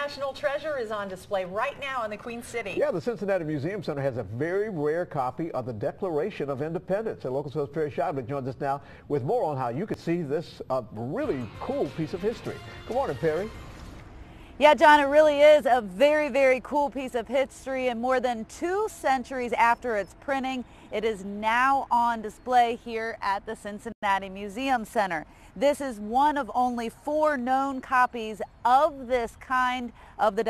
National treasure is on display right now in the Queen City. Yeah, the Cincinnati Museum Center has a very rare copy of the Declaration of Independence. And local source Perry Shively joins us now with more on how you could see this really cool piece of history. Good morning, Perry. Yeah, John, it really is a very, very cool piece of history, and more than 2 centuries after its printing, it is now on display here at the Cincinnati Museum Center. This is one of only 4 known copies of this kind of the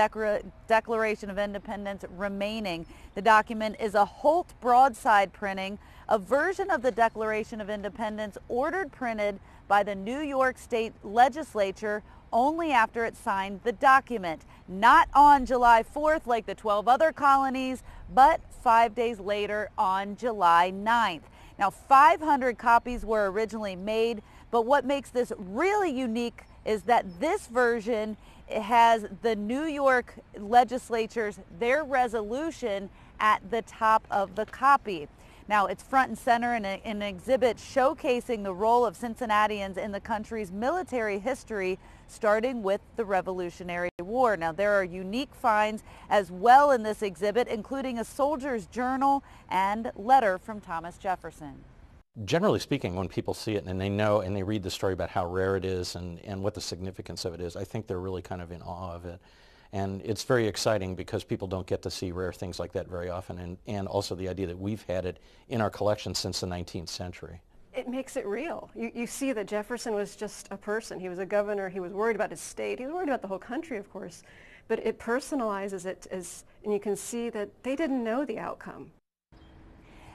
Declaration of Independence remaining. The document is a Holt broadside printing, a version of the Declaration of Independence ordered printed by the New York State Legislature only after it signed the document, not on July 4th like the 12 other colonies, but 5 days later on July 9th. Now, 500 copies were originally made, but what makes this really unique is that this version has the New York legislature's, their resolution at the top of the copy. Now, it's front and center in an exhibit showcasing the role of Cincinnatians in the country's military history, starting with the Revolutionary War. Now, there are unique finds as well in this exhibit, including a soldier's journal and letter from Thomas Jefferson. Generally speaking, when people see it and they know and they read the story about how rare it is and what the significance of it is, I think they're really kind of in awe of it. And it's very exciting because people don't get to see rare things like that very often, and also the idea that we've had it in our collection since the 19th century. It makes it real. You see that Jefferson was just a person. He was a governor. He was worried about his state. He was worried about the whole country, of course. But it personalizes it, and you can see that they didn't know the outcome.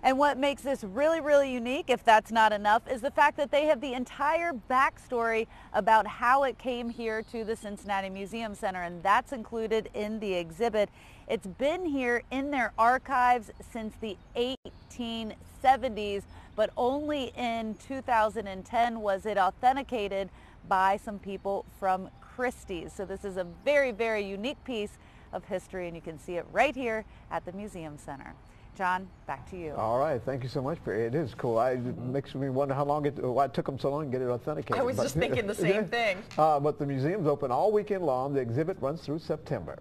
And what makes this really, really unique, if that's not enough, is the fact that they have the entire backstory about how it came here to the Cincinnati Museum Center, and that's included in the exhibit. It's been here in their archives since the 1870s, but only in 2010 was it authenticated by some people from Christie's. So this is a very, very unique piece of history, and you can see it right here at the Museum Center. John, back to you. All right, thank you so much, Perry. It is cool. It makes me wonder why it took them so long to get it authenticated. I was just thinking the same thing. But the museum's open all weekend long. The exhibit runs through September.